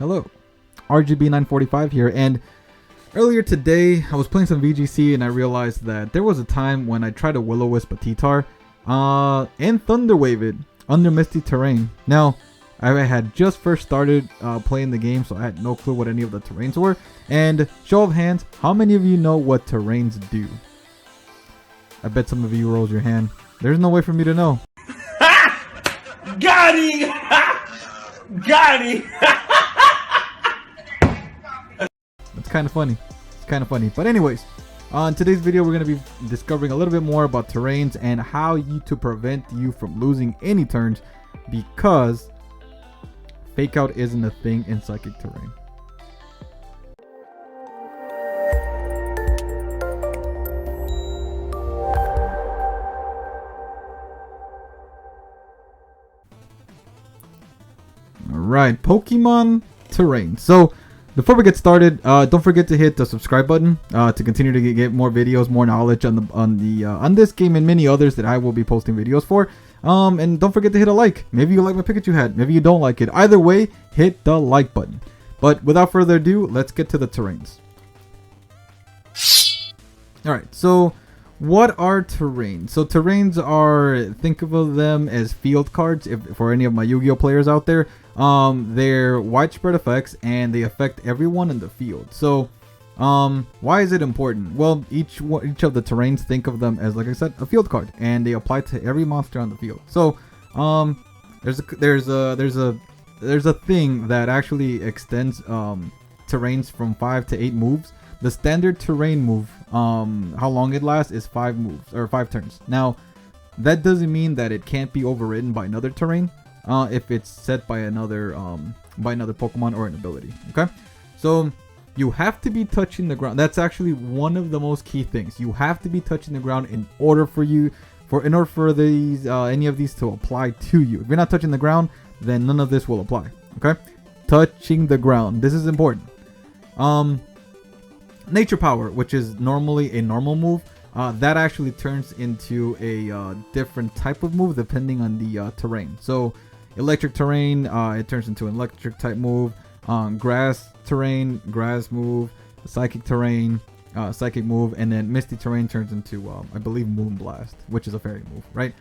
Hello, RGB945 here, and earlier today I was playing some VGC and I realized that there was a time when I tried to Will-O-Wisp a T-Tar and Thunderwave it under Misty Terrain. Now, I had just first started playing the game, so I had no clue what any of the terrains were. And show of hands, how many of you know what terrains do? I bet some of you rolls your hand. There's no way for me to know. Got him! Got him! It's kind of funny. It's kind of funny. But anyways, in today's video, we're going to be discovering a little bit more about terrains and how to prevent you from losing any turns, because fake out isn't a thing in Sidekick Terrain. Alright, Pokemon Terrain. So, before we get started, don't forget to hit the subscribe button to continue to get more videos, more knowledge on this game and many others that I will be posting videos for. And don't forget to hit a like. Maybe you like my Pikachu hat, maybe you don't like it. Either way, hit the like button. But without further ado, let's get to the terrains. Alright, so what are terrains? So terrains are, think of them as field cards for any of my Yu-Gi-Oh players out there. They're widespread effects and they affect everyone in the field. So why is it important? Well, each of the terrains, think of them as, like I said, a field card, and they apply to every monster on the field. So there's a thing that actually extends terrains from 5 to 8 moves. The standard terrain move, how long it lasts, is 5 moves or 5 turns. Now, that doesn't mean that it can't be overridden by another terrain if it's set by another Pokemon or an ability. Okay, so you have to be touching the ground. That's actually one of the most key things. You have to be touching the ground in order for these any of these to apply to you. If you're not touching the ground, then none of this will apply. Okay, touching the ground. This is important. Nature Power, which is normally a normal move, that actually turns into a different type of move depending on the terrain. So Electric Terrain, it turns into an electric type move. Grass Terrain, grass move. Psychic Terrain, psychic move. And then Misty Terrain turns into, I believe, Moonblast, which is a fairy move, right?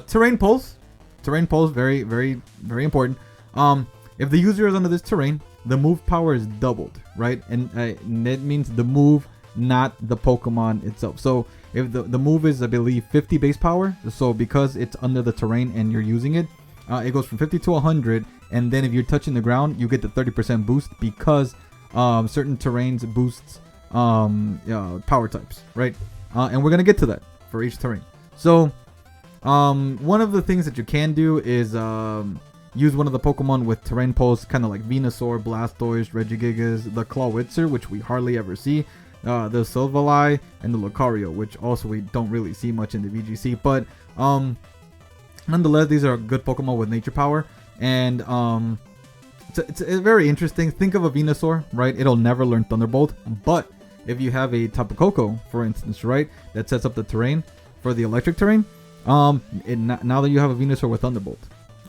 Terrain Pulse. Terrain Pulse, very, very, very important. If the user is under this terrain, the move power is doubled, right? And that means the move, not the Pokemon itself. So if the move is, I believe, 50 base power, so because it's under the terrain and you're using it, it goes from 50 to 100. And then if you're touching the ground, you get the 30% boost because certain terrains boosts power types, right? And we're gonna get to that for each terrain. So one of the things that you can do is use one of the Pokemon with terrain pulse, kind of like Venusaur, Blastoise, Regigigas, the Clawitzer, which we hardly ever see, the Silvally, and the Lucario, which also we don't really see much in the VGC. But nonetheless, these are good Pokemon with nature power, and it's very interesting. Think of a Venusaur, right? It'll never learn Thunderbolt, but if you have a Tapu Koko, for instance, right, that sets up the terrain for the electric terrain, now that you have a Venusaur with Thunderbolt,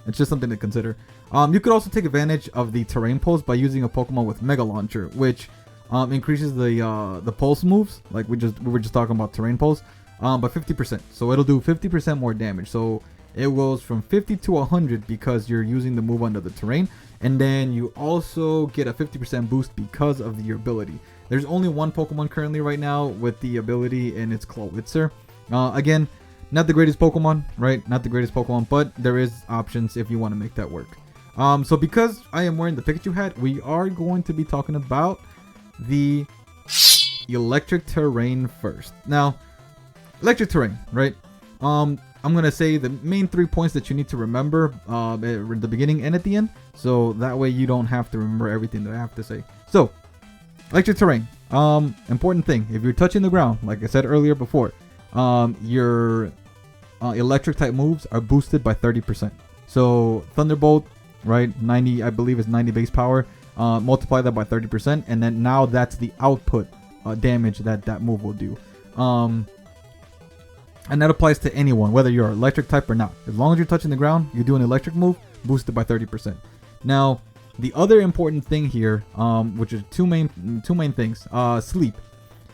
it's just something to consider. You could also take advantage of the terrain pulse by using a Pokemon with Mega Launcher, which increases the pulse moves, like we were just talking about terrain pulse, by 50%. So it'll do 50% more damage. So it goes from 50 to 100 because you're using the move under the terrain, and then you also get a 50% boost because of your ability. There's only one Pokemon currently right now with the ability, and it's Clawitzer. Again, not the greatest Pokemon, right? Not the greatest Pokemon, but there is options if you want to make that work. So because I am wearing the Pikachu hat, we are going to be talking about the electric terrain first. Now, electric terrain, right? I'm going to say the main 3 points that you need to remember at the beginning and at the end. So that way you don't have to remember everything that I have to say. So, electric terrain. Important thing. If you're touching the ground, like I said earlier before, your electric type moves are boosted by 30%. So Thunderbolt, right, 90, I believe is 90 base power. Multiply that by 30%, and then now that's the output damage that move will do. And that applies to anyone, whether you're electric type or not. As long as you're touching the ground, you do an electric move, boosted by 30%. Now, The other important thing here, which is two main things. Sleep.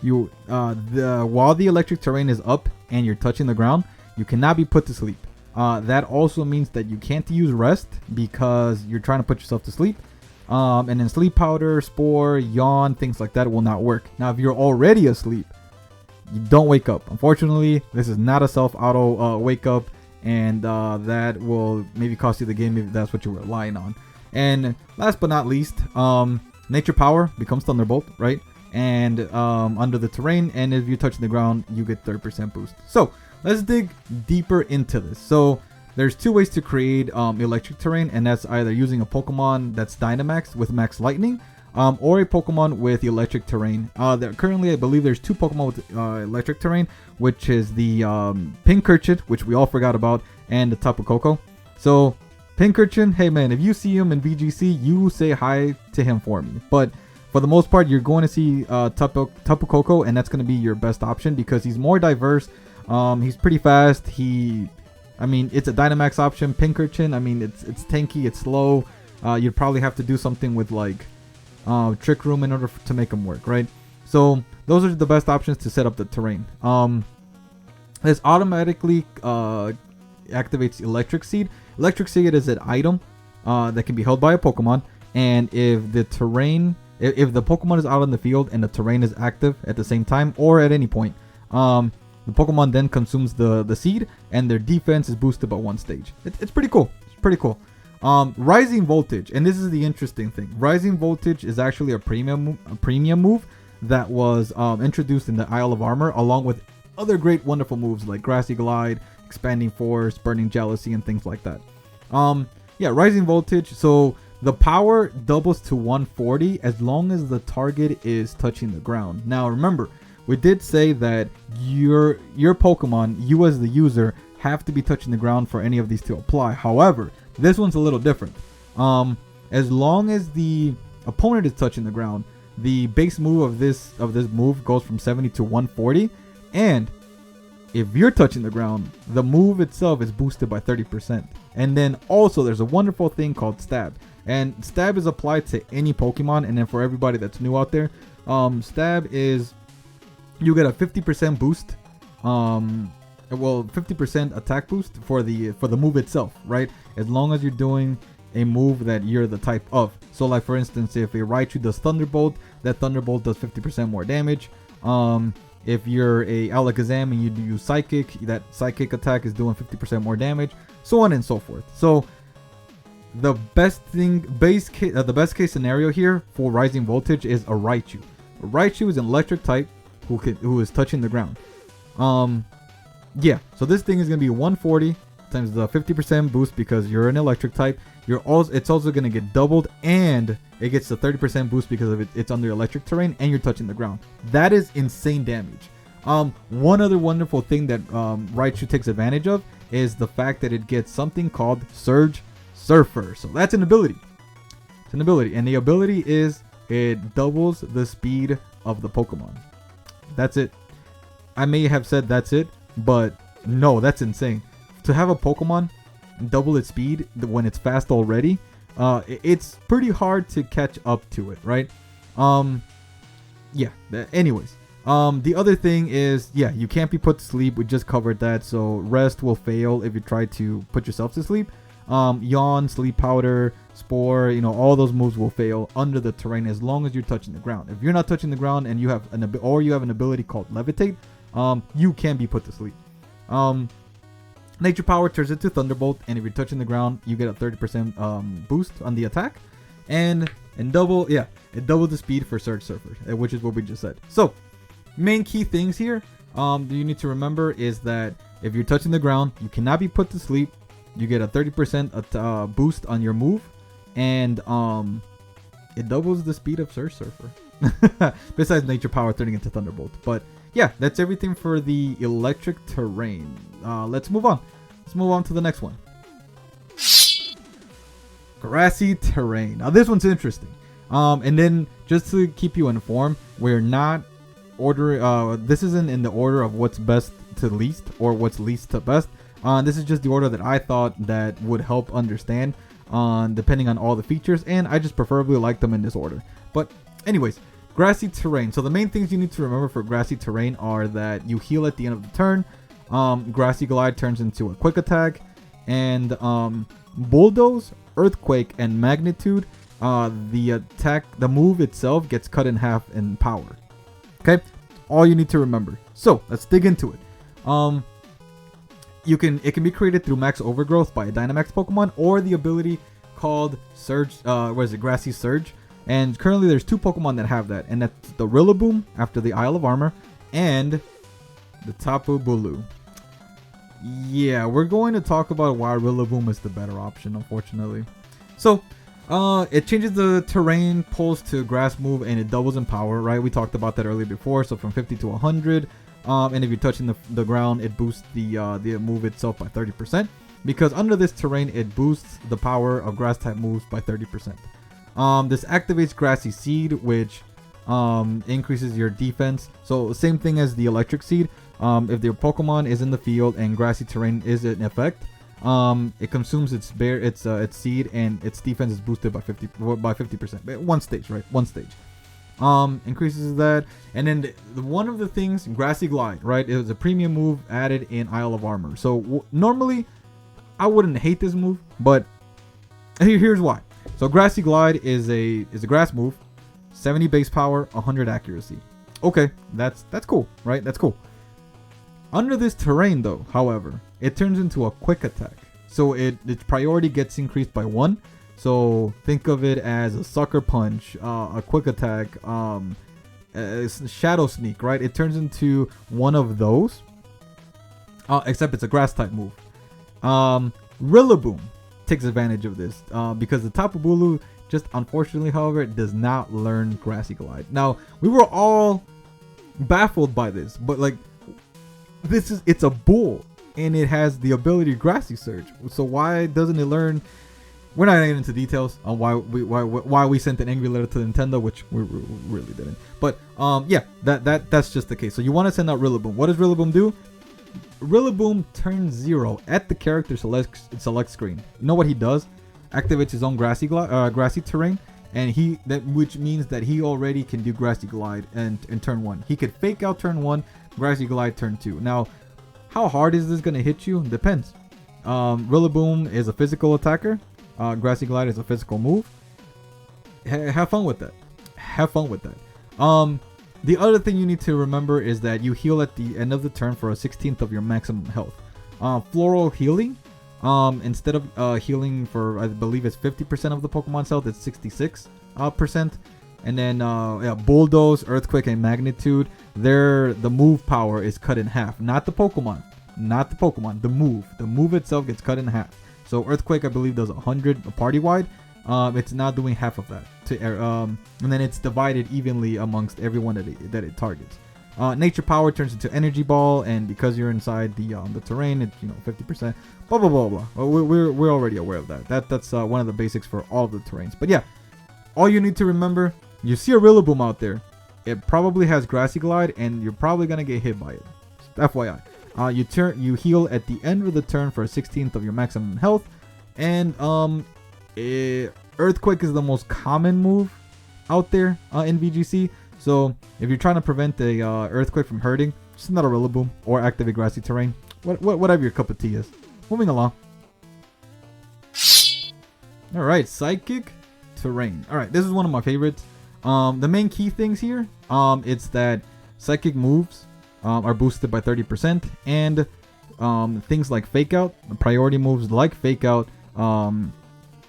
While the electric terrain is up and you're touching the ground, you cannot be put to sleep. That also means that you can't use rest because you're trying to put yourself to sleep. And then sleep powder, spore, yawn, things like that will not work. Now, if you're already asleep, you don't wake up. Unfortunately, this is not a self-auto wake up, and that will maybe cost you the game if that's what you're relying on. And last but not least, nature power becomes Thunderbolt, right? And under the terrain, and if you're touching the ground, you get 30% boost. So let's dig deeper into this. So there's two ways to create electric terrain, and that's either using a Pokemon that's Dynamax with Max Lightning, or a Pokemon with electric terrain. Currently, I believe there's two Pokemon with electric terrain, which is the Pincurchin, which we all forgot about, and the Tapu Koko. So Pincurchin, hey man, if you see him in VGC, you say hi to him for me. But for the most part, you're going to see Tapu Koko, and that's going to be your best option because he's more diverse. He's pretty fast. I mean, it's a Dynamax option. Pincurchin, I mean, it's tanky, it's slow. You'd probably have to do something with like Trick Room in order to make them work, right? So those are the best options to set up the terrain. This automatically activates Electric Seed. Electric Seed is an item that can be held by a Pokemon, and if the terrain, if the Pokemon is out on the field and the terrain is active at the same time or at any point, the Pokemon then consumes the seed, and their defense is boosted by 1 stage. It's pretty cool. It's pretty cool. Rising Voltage, and this is the interesting thing. Rising Voltage is actually a premium move that was introduced in the Isle of Armor, along with other great, wonderful moves like Grassy Glide, Expanding Force, Burning Jealousy, and things like that. Yeah, Rising Voltage. So the power doubles to 140 as long as the target is touching the ground. Now remember, we did say that your Pokemon, you as the user, have to be touching the ground for any of these to apply. However, this one's a little different. As long as the opponent is touching the ground, the base move of this move goes from 70 to 140, and if you're touching the ground, the move itself is boosted by 30%. And then also there's a wonderful thing called Stab, and Stab is applied to any Pokemon. And then for everybody that's new out there, Stab is, you get a 50% boost, 50% attack boost for the move itself, right? As long as you're doing a move that you're the type of. So like for instance, if a Raichu does Thunderbolt, that Thunderbolt does 50% more damage. If you're a Alakazam and you use Psychic, that Psychic attack is doing 50% more damage, so on and so forth. So the best case scenario here for Rising Voltage is a Raichu. A Raichu is an electric type who is touching the ground. Yeah, so this thing is going to be 140 times the 50% boost because you're an electric type. It's also going to get doubled, and it gets the 30% boost because of it's under electric terrain and you're touching the ground. That is insane damage. One other wonderful thing that Raichu takes advantage of is the fact that it gets something called Surge Surfer. So that's an ability. It's an ability, and the ability is it doubles the speed of the Pokemon. That's it. I may have said that's it, but no, that's insane. To have a Pokemon double its speed when it's fast already, it's pretty hard to catch up to it, right? Yeah, anyways. The other thing is, yeah, you can't be put to sleep. We just covered that. So rest will fail if you try to put yourself to sleep. Yawn, Sleep Powder, Spore, all those moves will fail under the terrain as long as you're touching the ground. If you're not touching the ground and you have an ability called Levitate, you can be put to sleep. Nature Power turns into Thunderbolt, and if you're touching the ground, you get a 30% boost on the attack, and double the speed for Surge Surfer, which is what we just said. So, main key things here that you need to remember is that if you're touching the ground, you cannot be put to sleep. You get a 30% boost on your move, and it doubles the speed of Surge Surfer. Besides Nature Power turning into Thunderbolt, but yeah, that's everything for the electric terrain. Let's move on. Let's move on to the next one. Grassy Terrain. Now this one's interesting. And then just to keep you informed, we're not ordering. This isn't in the order of what's best to least or what's least to best. This is just the order that I thought that would help understand. depending on all the features, and I just preferably like them in this order. But anyways, Grassy Terrain. So the main things you need to remember for Grassy Terrain are that you heal at the end of the turn. Grassy Glide turns into a quick attack, and Bulldoze, Earthquake, and Magnitude. The move itself gets cut in half in power. Okay, all you need to remember. So let's dig into it. It can be created through Max Overgrowth by a Dynamax Pokemon, or the ability called Surge. Grassy Surge. And currently there's 2 Pokemon that have that, and that's the Rillaboom after the Isle of Armor, and the Tapu Bulu. Yeah, we're going to talk about why Rillaboom is the better option, unfortunately. So, it changes the terrain pulse to grass move, and it doubles in power, right? We talked about that earlier before, so from 50 to 100. And if you're touching the ground, it boosts the move itself by 30%. Because under this terrain, it boosts the power of grass type moves by 30%. This activates Grassy Seed, which increases your defense. So same thing as the Electric Seed. If your Pokemon is in the field and Grassy Terrain is in effect, it consumes its seed, and its defense is boosted by 50%. One stage, right? One stage. Increases that, and then one of the things, Grassy Glide, right? It was a premium move added in Isle of Armor. So normally, I wouldn't hate this move, but here's why. So Grassy Glide is a grass move, 70 base power, 100 accuracy. Okay, that's cool, right? That's cool. Under this terrain, though, however, it turns into a quick attack. So its priority gets increased by 1. So think of it as a Sucker Punch, a quick attack, Shadow Sneak, right? It turns into one of those, except it's a grass type move. Rillaboom takes advantage of this because the Tapu Bulu just unfortunately, however, does not learn Grassy Glide. Now, we were all baffled by this, but like, it's a bull and it has the ability Grassy Surge. So why doesn't it learn? We're not getting into details on why we sent an angry letter to Nintendo, which we really didn't. But yeah, that's just the case. So you want to send out Rillaboom. What does Rillaboom do? Rillaboom turns 0 at the character select screen. You know what he does? Activates his own Grassy Terrain, and which means that he already can do Grassy Glide and in turn 1. He could fake out turn 1, Grassy Glide turn 2. Now, how hard is this going to hit you? Depends. Rillaboom is a physical attacker. Grassy Glide is a physical move. Have fun with that. Have fun with that. The other thing you need to remember is that you heal at the end of the turn for a 16th of your maximum health. Floral Healing, instead of healing for, I believe it's 50% of the Pokemon's health, it's 66%. And then Bulldoze, Earthquake, and Magnitude, the move power is cut in half. Not the Pokemon. The move. The move itself gets cut in half. So Earthquake, I believe, does 100 party-wide. It's not doing half of that. And then it's divided evenly amongst everyone that it targets. Nature Power turns into Energy Ball, and because you're inside the terrain, it's 50%. Blah blah blah blah. We're already aware of that. That's one of the basics for all of the terrains. But yeah, all you need to remember: you see a Rillaboom out there, it probably has Grassy Glide, and you're probably gonna get hit by it. FYI. You heal at the end of the turn for a 16th of your maximum health, and Earthquake is the most common move out there in VGC. So if you're trying to prevent a Earthquake from hurting, just not a Rillaboom or activate Grassy Terrain. Whatever your cup of tea is. Moving along. All right, Sidekick Terrain. All right, this is one of my favorites. The main key things here, it's that Psychic moves are boosted by 30%, and things like Fake Out, priority moves like Fake Out,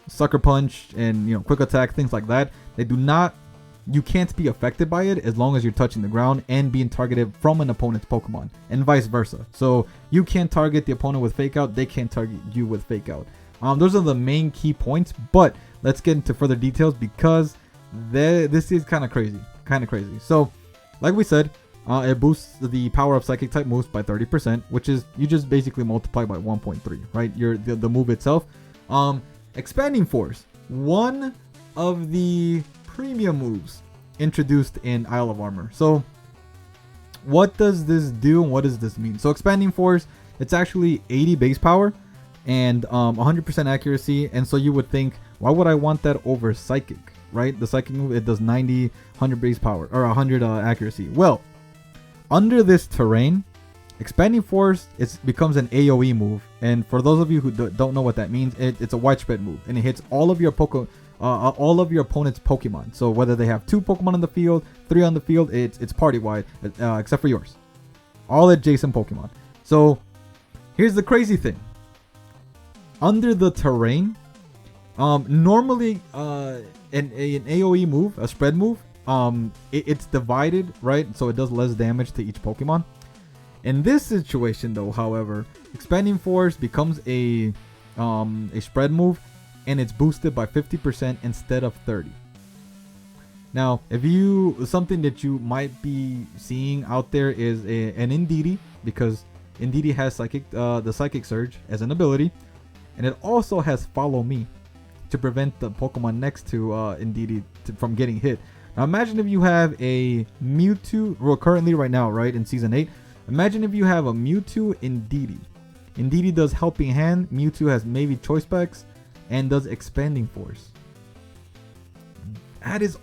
Sucker Punch, and Quick Attack, things like that, you can't be affected by it as long as you're touching the ground and being targeted from an opponent's Pokemon, and vice versa. So you can't target the opponent with Fake Out, they can't target you with Fake Out. Those are the main key points, but let's get into further details because this is kind of crazy. So like we said, it boosts the power of Psychic type moves by 30%, which is, you just basically multiply by 1.3, right? The move itself. Expanding Force, one of the premium moves introduced in Isle of Armor. So what does this do and what does this mean? So Expanding Force, it's actually 80 base power, and 100% accuracy. And so you would think, why would I want that over Psychic, right? The Psychic move, it does 90, 100 base power, or 100 accuracy. Well, under this terrain, Expanding Force becomes an AoE move. And for those of you who don't know what that means, it's a widespread move, and it hits all of your all of your opponent's Pokemon. So whether they have 2 Pokemon on the field, 3 on the field, it's party wide, except for yours. All adjacent Pokemon. So here's the crazy thing. Under the terrain, normally an AoE move, a spread move, it's divided, right? So it does less damage to each Pokemon. In this situation though, however, Expanding Force becomes a spread move, and it's boosted by 50% instead of 30. Now, something that you might be seeing out there is an Indeedee, because Indeedee has the Psychic Surge as an ability, and it also has Follow Me to prevent the Pokemon next to Indeedee from getting hit. Now, imagine if you have a Mewtwo, well, currently right now, right, in Season 8, imagine if you have a Mewtwo Indeedee. Indeedee does Helping Hand, Mewtwo has maybe Choice Specs, and does Expanding Force. That is,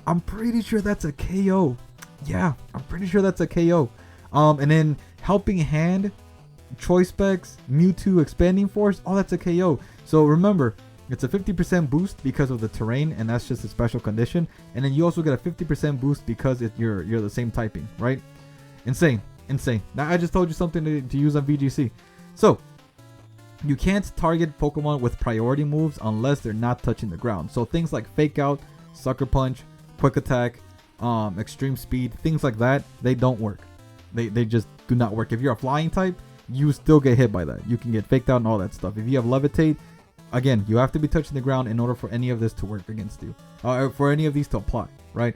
I'm pretty sure that's a KO. Yeah, I'm pretty sure that's a KO. And then Helping Hand, Choice Specs, Mewtwo, Expanding Force, all that's a KO. So remember, it's a 50% boost because of the terrain, and that's just a special condition. And then you also get a 50% boost because you're the same typing, right? Insane. Now I just told you something to use on VGC. So you can't target Pokemon with priority moves unless they're not touching the ground. So things like Fake Out, Sucker Punch, Quick Attack, Extreme Speed, things like that, they don't work. They just do not work. If you're a flying type, you still get hit by that. You can get faked out and all that stuff. If you have Levitate, again, you have to be touching the ground in order for any of this to work against you, for any of these to apply, right?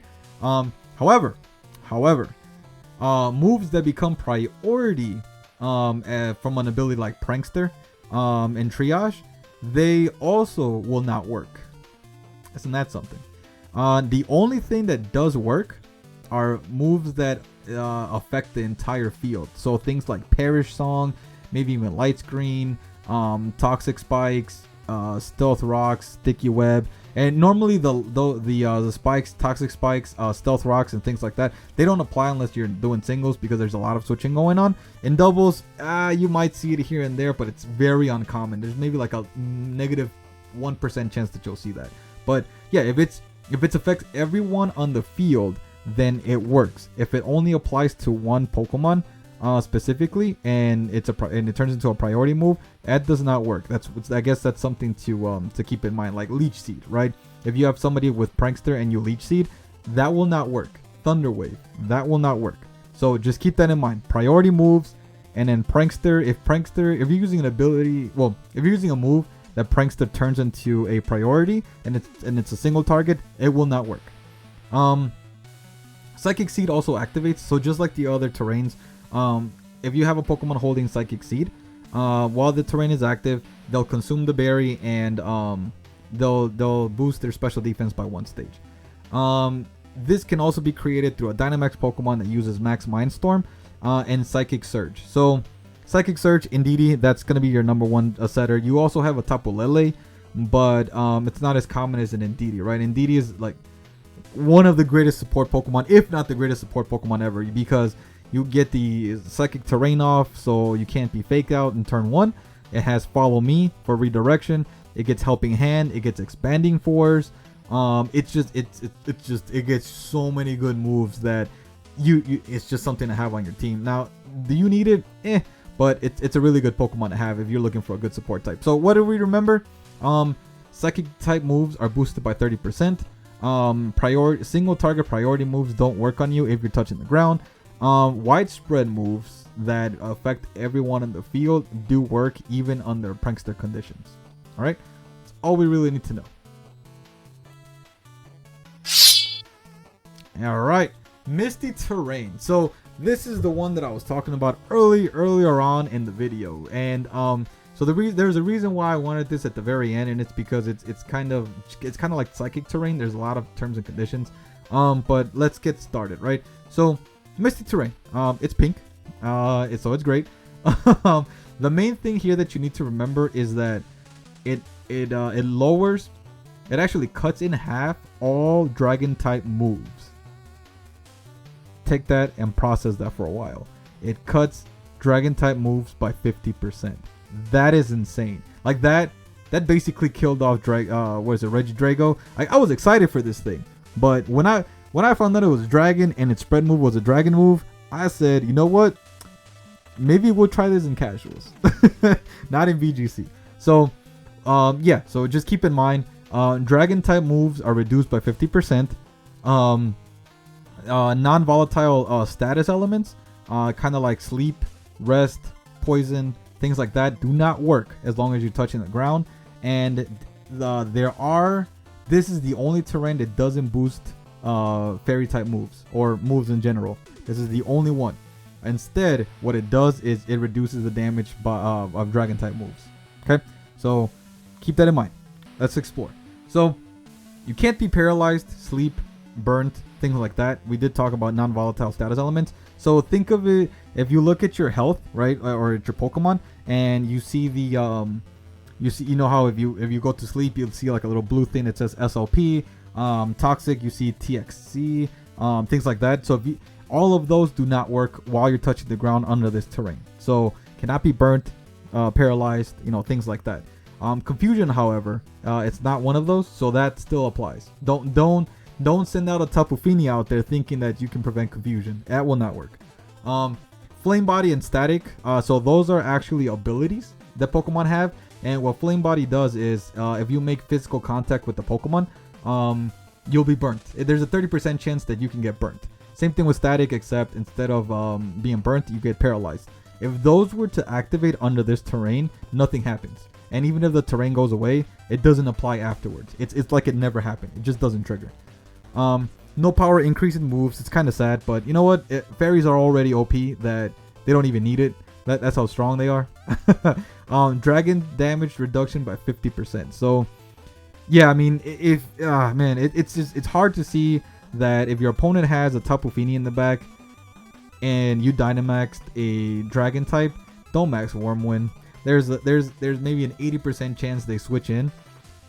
However, moves that become priority from an ability like Prankster and Triage, they also will not work. Isn't that something? The only thing that does work are moves that affect the entire field. So things like Perish Song, maybe even Light Screen, Toxic Spikes, Stealth Rocks, Sticky Web, and normally the spikes, Toxic Spikes, Stealth Rocks, and things like that, they don't apply unless you're doing singles, because there's a lot of switching going on. In doubles, you might see it here and there, but it's very uncommon. There's maybe like a negative 1% chance that you'll see that. But yeah, if it affects everyone on the field, then it works. If it only applies to one Pokemon specifically, and it turns into a priority move, that does not work. I guess that's something to keep in mind. Like Leech Seed, right? If you have somebody with Prankster and you Leech Seed, that will not work. Thunder Wave, that will not work. So just keep that in mind. Priority moves, and then Prankster. If you're using an ability, well, if you're using a move that Prankster turns into a priority and it's a single target, it will not work. Psychic Seed also activates, so just like the other terrains, if you have a Pokemon holding Psychic Seed, while the terrain is active, they'll consume the berry, and they'll boost their special defense by 1 stage. This can also be created through a Dynamax Pokemon that uses Max Mindstorm and Psychic Surge. So Psychic Surge, Indeedee, that's going to be your number 1 setter. You also have a Tapu Lele, but it's not as common as an Indeedee, right? Indeedee is like one of the greatest support Pokemon, if not the greatest support Pokemon ever, because you get the Psychic Terrain off, so you can't be faked out in turn 1. It has Follow Me for redirection. It gets Helping Hand. It gets Expanding Force. It gets so many good moves that it's just something to have on your team. Now, do you need it? But it's a really good Pokemon to have if you're looking for a good support type. So what do we remember? Psychic type moves are boosted by 30%. Single target priority moves don't work on you if you're touching the ground. Widespread moves that affect everyone in the field do work even under Prankster conditions. Alright? That's all we really need to know. Alright, Misty Terrain. So this is the one that I was talking about earlier on in the video. And so there's a reason why I wanted this at the very end, and it's because it's kind of like Psychic Terrain. There's a lot of terms and conditions. But let's get started, right? So Misty Terrain, it's pink, so it's great. The main thing here that you need to remember is that it actually cuts in half all dragon type moves. Take that and process that for a while. It cuts dragon type moves by 50%. That is insane. Like that basically killed off Regidrago. I was excited for this thing, but when I found out it was dragon and its spread move was a dragon move, I said, you know what? Maybe we'll try this in casuals, not in VGC. So, yeah. So just keep in mind, dragon type moves are reduced by 50%. Non-volatile status elements, kind of like sleep, rest, poison, things like that, do not work as long as you're touching the ground. And this is the only terrain that doesn't boost fairy type moves or moves in general. This is the only one. Instead, what it does is it reduces the damage of dragon type moves. Okay, so keep that in mind. Let's explore. So you can't be paralyzed, sleep, burnt, things like that. We did talk about non-volatile status elements. So think of it, if you look at your health, right, or at your Pokemon, and you see the you know how if you go to sleep, you'll see like a little blue thing that says SLP, toxic, you see TXC, things like that. So all of those do not work while you're touching the ground under this terrain. So cannot be burnt, paralyzed, things like that. Confusion, however, it's not one of those, so that still applies. Don't send out a Tapu Fini out there thinking that you can prevent confusion. That will not work. Flame Body and Static, so those are actually abilities that Pokemon have. And what Flame Body does is, if you make physical contact with the Pokemon, you'll be burnt. There's a 30% chance that you can get burnt. Same thing with Static, except instead of being burnt, you get paralyzed. If those were to activate under this terrain, nothing happens. And even if the terrain goes away, it doesn't apply afterwards. It's like it never happened. It just doesn't trigger. No power increase in moves. It's kind of sad, but you know what? Fairies are already OP that they don't even need it. That's how strong they are. Dragon damage reduction by 50%. So yeah, I mean, it's hard to see that if your opponent has a Tapu Fini in the back and you Dynamaxed a dragon type, don't max Wormwind. There's maybe an 80% chance they switch in.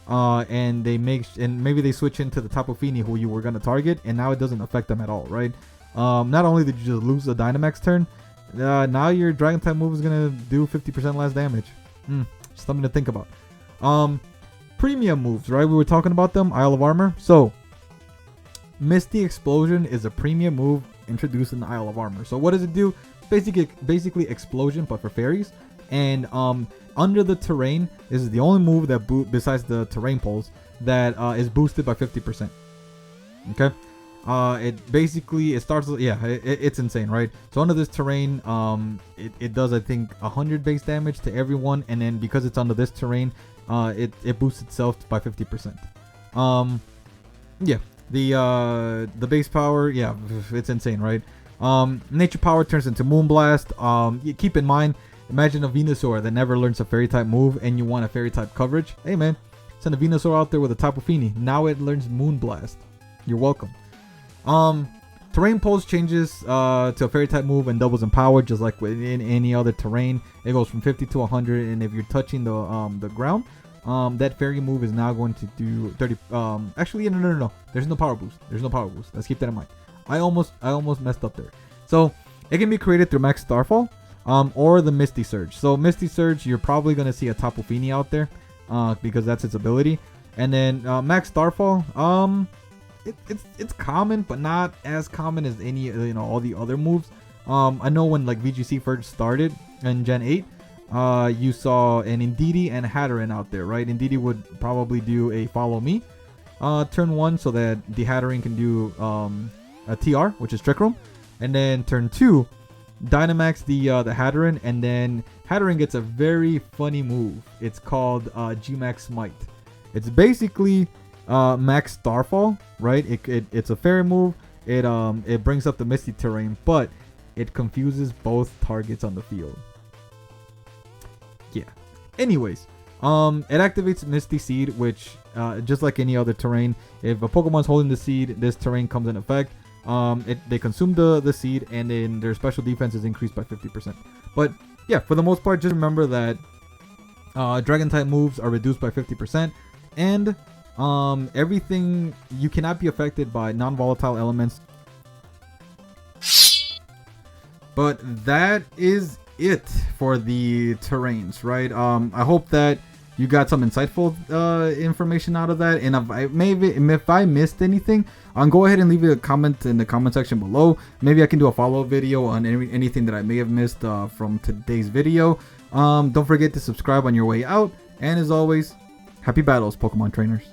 And maybe they switch into the Tapu Fini who you were gonna target, and now it doesn't affect them at all, right? Not only did you just lose the Dynamax turn, now your Dragon type move is gonna do 50% less damage. Something to think about. Premium moves, right? We were talking about them. Isle of Armor. So Misty Explosion is a premium move introduced in the Isle of Armor. So what does it do? Basically explosion, but for fairies. And under the terrain, this is the only move that besides the terrain pulse that is boosted by 50%. Okay, it starts. Yeah, it's insane, right? So under this terrain, it does, I think, 100 base damage to everyone, and then because it's under this terrain, it boosts itself by 50%. Yeah, the base power, yeah, it's insane, right? Nature power turns into Moonblast. Keep in mind. Imagine a Venusaur that never learns a fairy type move and you want a fairy type coverage. Hey man, send a Venusaur out there with a Tapu Fini. Now it learns Moonblast. You're welcome. Terrain pulse changes to a fairy type move and doubles in power just like in any other terrain. It goes from 50 to 100, and if you're touching the ground, that fairy move is now going to do 30. Actually, no. There's no power boost. Let's keep that in mind. I almost messed up there. So it can be created through Max Starfall. Or the Misty Surge. So Misty Surge, you're probably going to see a Tapu Fini out there, because that's its ability. And then Max Starfall, it's common, but not as common as any all the other moves. I know when like VGC first started in Gen 8, you saw an Indeedee and Hatterene out there, right? Indeedee would probably do a Follow Me turn 1, so that the Hatterene can do a TR, which is Trick Room, and then turn 2. Dynamax the Hatterene, and then Hatterene gets a very funny move. It's called G-Max Smite. It's basically Max Starfall, right? It's a fairy move. It brings up the Misty Terrain, but it confuses both targets on the field. Yeah. Anyways, it activates Misty Seed, which just like any other terrain, if a Pokemon's holding the seed, this terrain comes in effect. They consume the seed, and then their special defense is increased by 50%. But yeah, for the most part, just remember that dragon type moves are reduced by 50%, and everything, you cannot be affected by non-volatile elements. But that is it for the terrains, right? I hope that you got some insightful information out of that, and if I missed anything, go ahead and leave a comment in the comment section below. Maybe I can do a follow-up video on anything that I may have missed from today's video. Don't forget to subscribe on your way out, and as always, happy battles, Pokemon trainers.